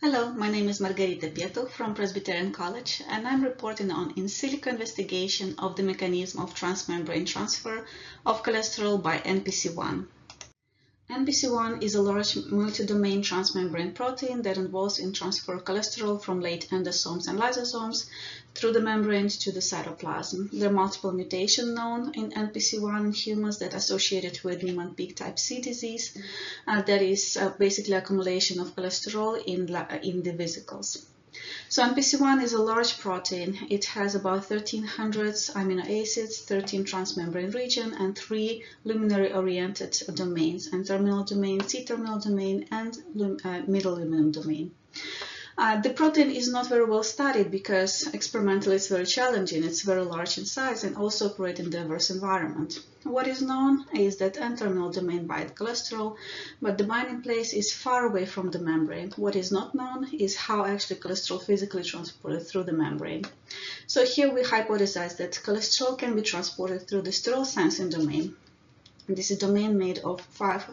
Hello, my name is Marharyta Petukh from Presbyterian College, and I'm reporting on in silico investigation of the mechanism of transmembrane transfer of cholesterol by NPC1. NPC1 is a large multi-domain transmembrane protein that involves in transfer cholesterol from late endosomes and lysosomes through the membrane to the cytoplasm. There are multiple mutations known in NPC1 in humans that are associated with Niemann-Pick type C disease. That is basically accumulation of cholesterol in the vesicles. So NPC1 is a large protein. It has about 1300 amino acids, 13 transmembrane regions, and 3 luminary-oriented domains: N-terminal domain, C-terminal domain, and middle luminum domain. The protein is not very well studied because experimentally it's very challenging. It's very large in size and also operate in diverse environment. What is known is that N-terminal domain binds cholesterol, but the binding place is far away from the membrane. What is not known is how actually cholesterol physically transported through the membrane. So here we hypothesize that cholesterol can be transported through the sterol sensing domain. This is a domain made of five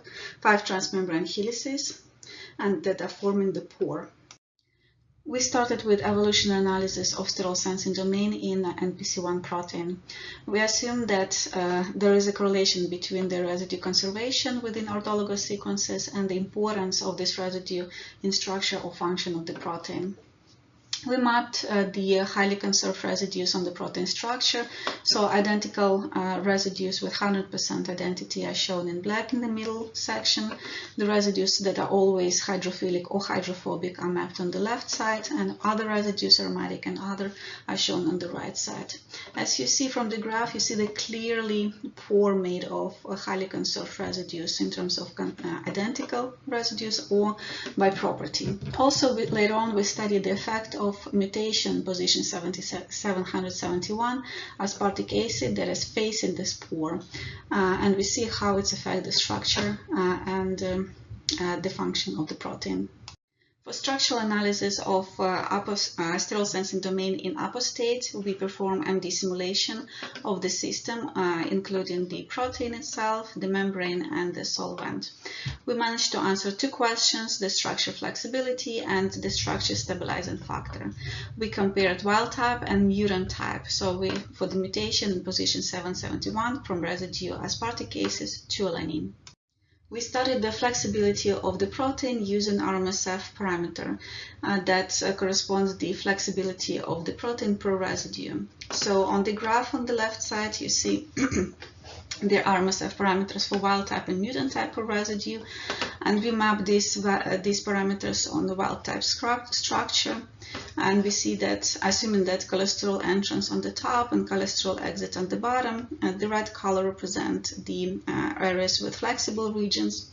transmembrane helices and that are forming the pore. We started with evolutionary analysis of sterol sensing domain in NPC1 protein. We assume that there is a correlation between the residue conservation within orthologous sequences and the importance of this residue in structure or function of the protein. We mapped the highly conserved residues on the protein structure, so identical residues with 100% identity are shown in black in the middle section. The residues that are always hydrophilic or hydrophobic are mapped on the left side, and other residues, aromatic and other, are shown on the right side. As you see from the graph, you see the clearly pore made of highly conserved residues in terms of identical residues or by property. Also, later on, we studied the effect of mutation position 771 aspartic acid that is facing this pore, and we see how it affects the structure and the function of the protein. For structural analysis of sterol sensing domain in apostate, we perform MD simulation of the system, including the protein itself, the membrane, and the solvent. We managed to answer two questions: the structure flexibility and the structure stabilizing factor. We compared wild type and mutant type. So for the mutation in position 771 from residue aspartic acid to alanine. We studied the flexibility of the protein using RMSF parameter that corresponds to the flexibility of the protein per residue. So on the graph on the left side, you see the RMSF parameters for wild type and mutant type per residue, and we map these parameters on the wild type structure. And we see that, assuming that cholesterol entrance on the top and cholesterol exit on the bottom, the red color represent the areas with flexible regions,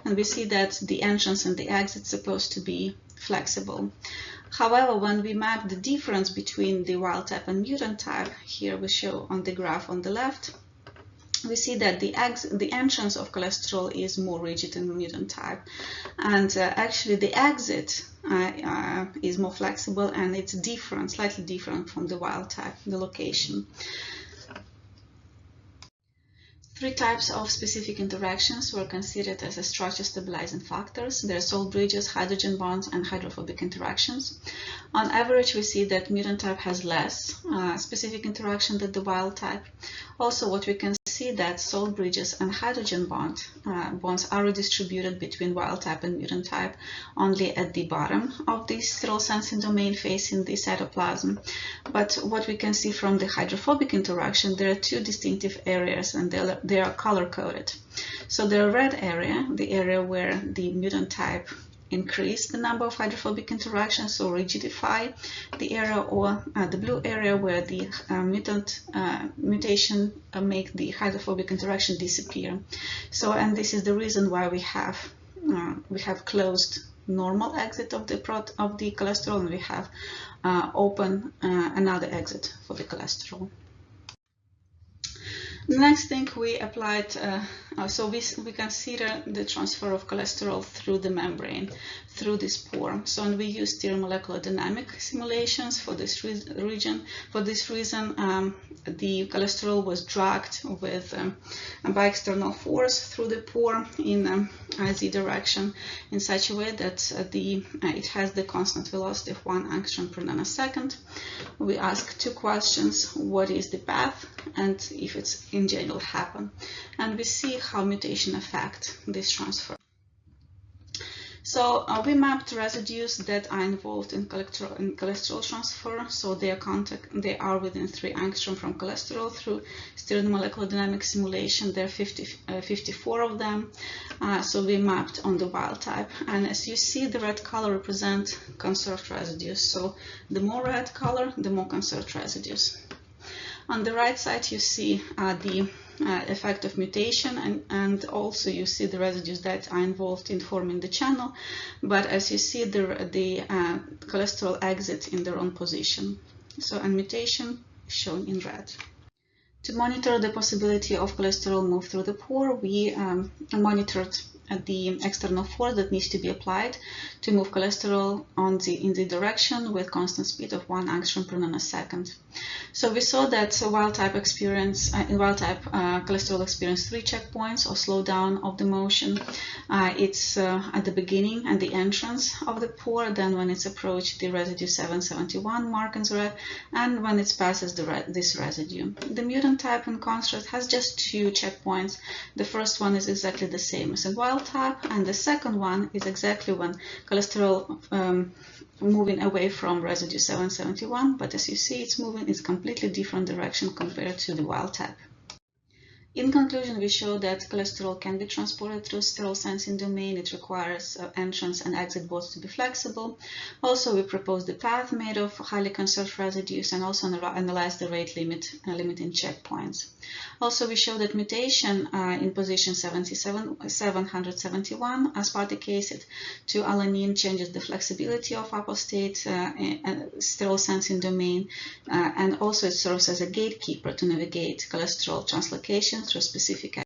and we see that the entrance and the exit is supposed to be flexible. However, when we map the difference between the wild type and mutant type, here we show on the graph on the left, we see that the entrance of cholesterol is more rigid in the mutant type, and actually the exit is more flexible, and it's different, slightly different from the wild type, the location. Three types of specific interactions were considered as a structure stabilizing factors. There are salt bridges, hydrogen bonds, and hydrophobic interactions. On average, we see that mutant type has less specific interaction than the wild type. Also, what we can see that salt bridges and hydrogen bonds are redistributed between wild type and mutant type only at the bottom of the sterol sensing domain facing the cytoplasm. But what we can see from the hydrophobic interaction, there are two distinctive areas, and they are color-coded. So the red area, the area where the mutant type increase the number of hydrophobic interactions or rigidify the area, or the blue area where the mutation make the hydrophobic interaction disappear. So, and this is the reason why we have closed normal exit of the cholesterol, and we have open another exit for the cholesterol. The next thing we applied, so we consider the transfer of cholesterol through the membrane, through this pore. So and we use stereomolecular dynamic simulations for this region. For this reason, the cholesterol was dragged with by external force through the pore in z direction in such a way that it has the constant velocity of 1 angstrom per nanosecond. We ask two questions: what is the path, and if it's in general happen, and we see how mutation affect this transfer. So we mapped residues that are involved in cholesterol transfer. So they are within 3 angstrom from cholesterol through stereomolecular dynamic simulation. There are 54 of them. So we mapped on the wild type. And as you see, the red color represents conserved residues. So the more red color, the more conserved residues. On the right side, you see the effect of mutation, and also you see the residues that are involved in forming the channel. But as you see, the cholesterol exit in the wrong position. So, and mutation is shown in red. To monitor the possibility of cholesterol move through the pore, we monitored the external force that needs to be applied to move cholesterol in the direction with constant speed of 1 angstrom per nanosecond. So we saw that wild type cholesterol experienced 3 checkpoints or slowdown of the motion. It's at the beginning and the entrance of the pore, then when it's approached the residue 771 marked in red, and when it passes this residue. The mutant type in contrast has just 2 checkpoints. The first one is exactly the same as in wild type, and the second one is exactly when cholesterol moving away from residue 771, but as you see, it's moving in a completely different direction compared to the wild type. In conclusion, we show that cholesterol can be transported through sterile sensing domain. It requires entrance and exit both to be flexible. Also, we propose the path made of highly conserved residues and also analyze the rate limiting checkpoints. Also, we show that mutation in position 771 aspartic acid to alanine changes the flexibility of apostate sterile sensing domain, and also it serves as a gatekeeper to navigate cholesterol translocation through specific